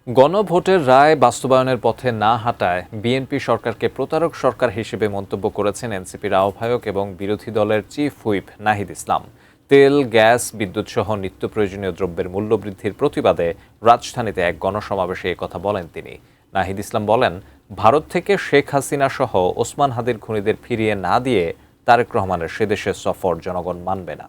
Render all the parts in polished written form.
গণভোটের রায় বাস্তবায়নের পথে না হাঁটায় বিএনপি সরকারকে প্রতারক সরকার হিসেবে মন্তব্য করেছেন এনসিপির আহ্বায়ক এবং বিরোধী দলের চিফ হুইপ নাহিদ ইসলাম। তেল, গ্যাস, বিদ্যুৎসহ নিত্য প্রয়োজনীয় দ্রব্যের মূল্যবৃদ্ধির প্রতিবাদে রাজধানীতে এক গণসমাবেশে একথা বলেন তিনি। নাহিদ ইসলাম বলেন, ভারত থেকে শেখ হাসিনা সহ ওসমান হাদির খুনিদের ফিরিয়ে না দিয়ে তারেক রহমানের সেদেশের সফর জনগণ মানবে না।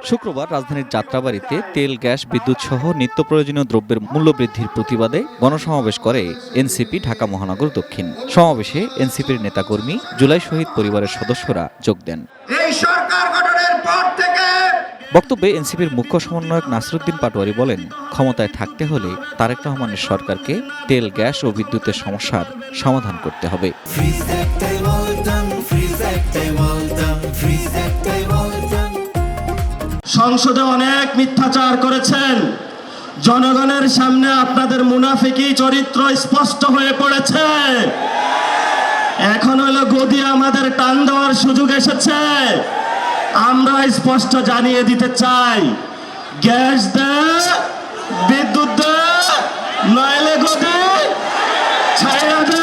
শুক্রবার রাজধানীর যাত্রাবাড়ীতে তেল, গ্যাস, বিদ্যুৎ সহ নিত্য প্রয়োজনীয় দ্রব্যের মূল্যবৃদ্ধির প্রতিবাদে গণসমাবেশ করে এনসিপি ঢাকা মহানগর দক্ষিণ। সমাবেশে এনসিপির নেতাকর্মী, জুলাই শহীদ পরিবারের সদস্যরা যোগ দেন। বক্তব্যে এনসিপির মুখ্য সমন্বয়ক নাসিরুদ্দিন পাটোয়ারি বলেন, ক্ষমতায় থাকতে হলে তারেক রহমানের সরকারকে তেল, গ্যাস ও বিদ্যুতের সমস্যার সমাধান করতে হবে। সংসদে অনেক মিথ্যাচার করেছেন, জনগণের সামনে আপনাদের মুনাফিকি চরিত্র স্পষ্ট হয়ে পড়েছে। এখন হলো গদি আমাদের টান দেওয়ার সুযোগ এসেছে। আমরা স্পষ্ট জানিয়ে দিতে চাই, গ্যাস দে, বিদ্যুৎ দে, নইলে গদি ছাইড়া দে।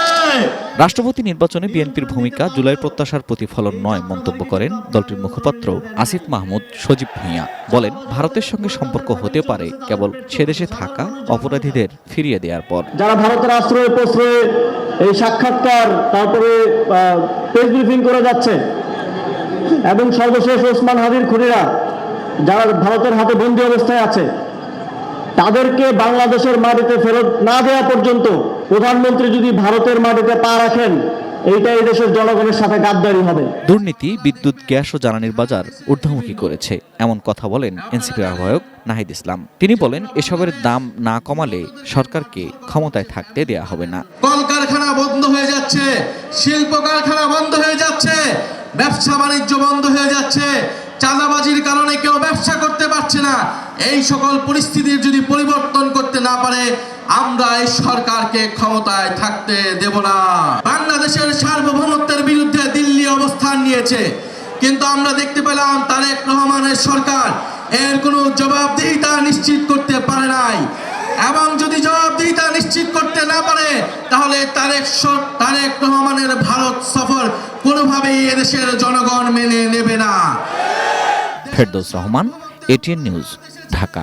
রাষ্ট্রপতি নির্বাচনে বিএনপির ভূমিকা জুলাই প্রত্যাশার প্রতিফলন নয় মন্তব্য করেন দলটির মুখপাত্র আসিফ মাহমুদ সজীব ভূঁইয়া। বলেন, ভারতের সঙ্গে সম্পর্ক হতে পারে কেবল সেদেশে থাকা অপরাধীদের ফিরিয়ে দেওয়ার পর। যারা ভারতের আশ্রয়ে প্রশ্রয়ে এই সাক্ষাৎকার, তারপরে প্রেস ব্রিফিং করে যাচ্ছে এবং সর্বশেষ ওসমান হাদির খুনিরা যারা ভারতের হাতে বন্দী অবস্থায় আছে, তাদেরকে বাংলাদেশের মাটিতে ফেরত না দেওয়া পর্যন্ত প্রধানমন্ত্রী যদি ভারতের মাটিতে পা রাখেন, এইটা এই দেশের জনগণের সাথে গাদ্দারি হবে। দুর্নীতি, বিদ্যুৎ, গ্যাস ও জ্বালানির বাজার ঊর্ধ্বমুখী করেছে, এমন কথা বলেন এনসিপির আহ্বায়ক নাহিদ ইসলাম। তিনি বলেন, এসবের দাম না কমালে সরকারকে ক্ষমতায় থাকতে দেয়া হবে না। কলকারখানা বন্ধ হয়ে যাচ্ছে, শিল্প কারখানা বন্ধ হয়ে যাচ্ছে, ব্যবসা বাণিজ্য বন্ধ হয়ে যাচ্ছে, চাঁদাবাজির কারণে কেউ ব্যবসা করতে পারছে না। এই সকল পরিস্থিতির যদি পরিবর্তন করতে না পারে, আমরা এই সরকারকে ক্ষমতায় থাকতে দেব না। বাংলাদেশের সার্বভৌমত্বের বিরুদ্ধে দিল্লি অবস্থান নিয়েছে, কিন্তু আমরা দেখতে পেলাম তারেক রহমানের সরকার এর কোনো জবাবদিহিতা নিশ্চিত করতে পারে নাই। এবং যদি জবাবদিহিতা নিশ্চিত করতে না পারে, তাহলে তারেক রহমানের ভারত সফর কোনোভাবেই এদেশের জনগণ মেনে নেবে না। Ferdous Rahman, ATN news, Dhaka.